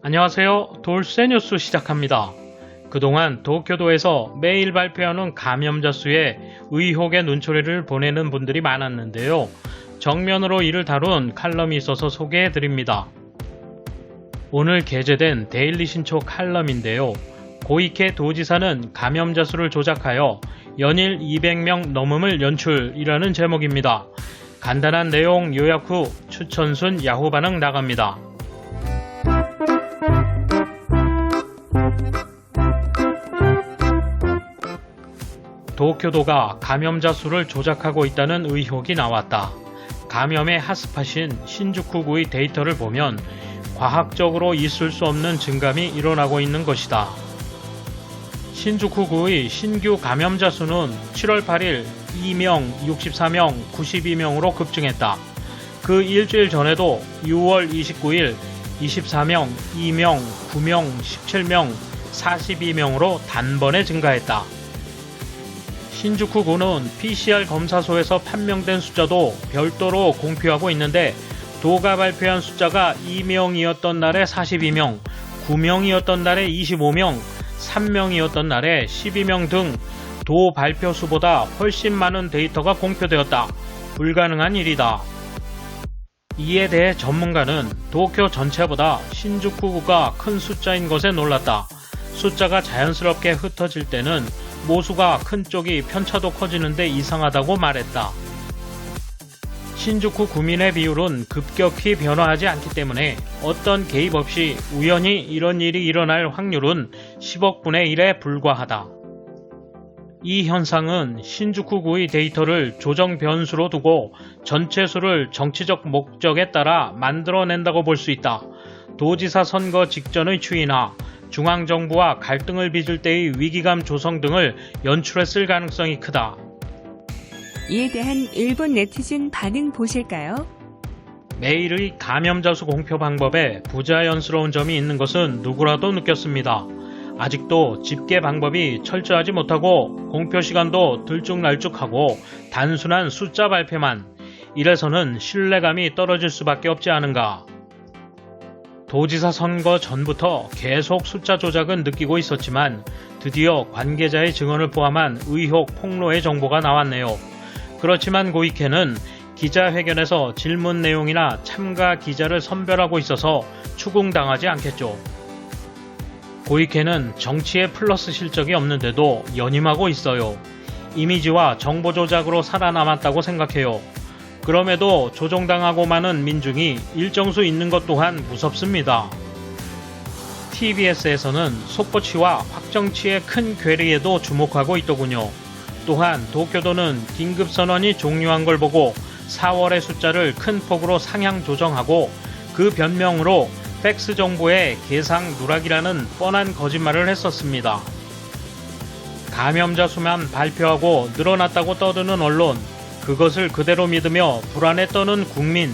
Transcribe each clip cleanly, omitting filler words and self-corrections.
안녕하세요. 돌쇠 뉴스 시작합니다. 그동안 도쿄도에서 매일 발표하는 감염자 수에 의혹의 눈초리를 보내는 분들이 많았는데요. 정면으로 이를 다룬 칼럼이 있어서 소개해드립니다. 오늘 게재된 데일리 신초 칼럼인데요. 고이케 도지사는 감염자 수를 조작하여 연일 200명 넘음을 연출이라는 제목입니다. 간단한 내용 요약 후 추천순 야후 반응 나갑니다. 도쿄도가 감염자 수를 조작하고 있다는 의혹이 나왔다. 감염의 핫스팟인 신주쿠구의 데이터를 보면 과학적으로 있을 수 없는 증감이 일어나고 있는 것이다. 신주쿠구의 신규 감염자 수는 7월 8일 2명, 64명, 92명으로 급증했다. 그 일주일 전에도 6월 29일 24명, 2명, 9명, 17명, 42명으로 단번에 증가했다. 신주쿠구는 PCR 검사소에서 판명된 숫자도 별도로 공표하고 있는데 도가 발표한 숫자가 2명이었던 날에 42명, 9명이었던 날에 25명, 3명이었던 날에 12명 등 도 발표 수보다 훨씬 많은 데이터가 공표되었다. 불가능한 일이다. 이에 대해 전문가는 도쿄 전체보다 신주쿠구가 큰 숫자인 것에 놀랐다. 숫자가 자연스럽게 흩어질 때는 모수가 큰 쪽이 편차도 커지는데 이상하다고 말했다. 신주쿠 구민의 비율은 급격히 변화하지 않기 때문에 어떤 개입 없이 우연히 이런 일이 일어날 확률은 10억 분의 1에 불과하다. 이 현상은 신주쿠구의 데이터를 조정 변수로 두고 전체 수를 정치적 목적에 따라 만들어낸다고 볼 수 있다. 도지사 선거 직전의 추이나 중앙정부와 갈등을 빚을 때의 위기감 조성 등을 연출했을 가능성이 크다. 이에 대한 일본 네티즌 반응 보실까요? 매일의 감염자 수 공표 방법에 부자연스러운 점이 있는 것은 누구라도 느꼈습니다. 아직도 집계 방법이 철저하지 못하고 공표 시간도 들쭉날쭉하고 단순한 숫자 발표만, 이래서는 신뢰감이 떨어질 수밖에 없지 않은가. 도지사 선거 전부터 계속 숫자 조작은 느끼고 있었지만 드디어 관계자의 증언을 포함한 의혹 폭로의 정보가 나왔네요. 그렇지만 고이케는 기자회견에서 질문 내용이나 참가 기자를 선별하고 있어서 추궁당하지 않겠죠. 고이케는 정치에 플러스 실적이 없는데도 연임하고 있어요. 이미지와 정보 조작으로 살아남았다고 생각해요. 그럼에도 조종당하고 많은 민중이 일정 수 있는 것 또한 무섭습니다. TBS에서는 속보치와 확정치의 큰 괴리에도 주목하고 있더군요. 또한 도쿄도는 긴급선언이 종료한 걸 보고 4월의 숫자를 큰 폭으로 상향 조정하고 그 변명으로 팩스 정보의 계상 누락이라는 뻔한 거짓말을 했었습니다. 감염자 수만 발표하고 늘어났다고 떠드는 언론, 그것을 그대로 믿으며 불안에 떠는 국민,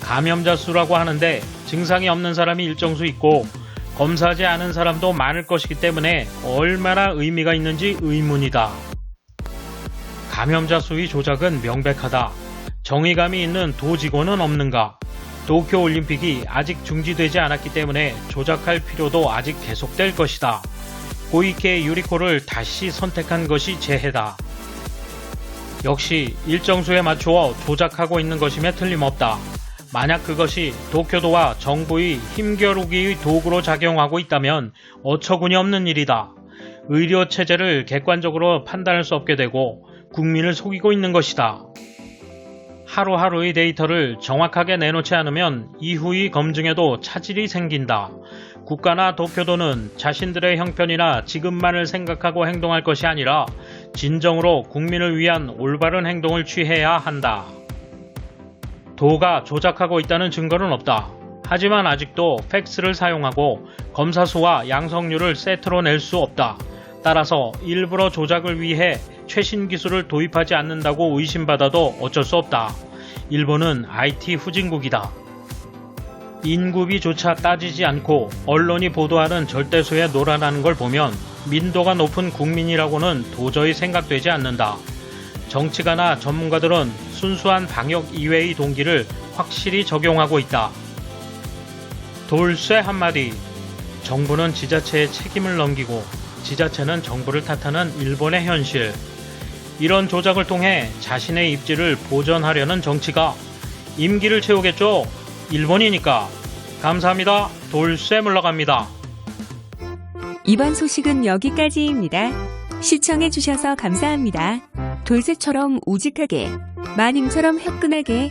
감염자 수라고 하는데 증상이 없는 사람이 일정수 있고 검사하지 않은 사람도 많을 것이기 때문에 얼마나 의미가 있는지 의문이다. 감염자 수의 조작은 명백하다. 정의감이 있는 도직원은 없는가? 도쿄올림픽이 아직 중지되지 않았기 때문에 조작할 필요도 아직 계속될 것이다. 고이케 유리코를 다시 선택한 것이 재해다. 역시 일정수에 맞추어 조작하고 있는 것임에 틀림없다. 만약 그것이 도쿄도와 정부의 힘겨루기의 도구로 작용하고 있다면 어처구니 없는 일이다. 의료체제를 객관적으로 판단할 수 없게 되고 국민을 속이고 있는 것이다. 하루하루의 데이터를 정확하게 내놓지 않으면 이후의 검증에도 차질이 생긴다. 국가나 도쿄도는 자신들의 형편이나 지금만을 생각하고 행동할 것이 아니라 진정으로 국민을 위한 올바른 행동을 취해야 한다. 도가 조작하고 있다는 증거는 없다. 하지만 아직도 팩스를 사용하고 검사 수와 양성률을 세트로 낼 수 없다. 따라서 일부러 조작을 위해 최신 기술을 도입하지 않는다고 의심받아도 어쩔 수 없다. 일본은 IT 후진국이다. 인구비조차 따지지 않고 언론이 보도하는 절대수에 놀아나는 걸 보면 민도가 높은 국민이라고는 도저히 생각되지 않는다. 정치가나 전문가들은 순수한 방역 이외의 동기를 확실히 적용하고 있다. 돌쇠 한마디, 정부는 지자체에 책임을 넘기고 지자체는 정부를 탓하는 일본의 현실. 이런 조작을 통해 자신의 입지를 보전하려는 정치가 임기를 채우겠죠. 일본이니까. 감사합니다. 돌쇠 물러갑니다. 이번 소식은 여기까지입니다. 시청해주셔서 감사합니다. 돌쇠처럼 우직하게, 마님처럼 화끈하게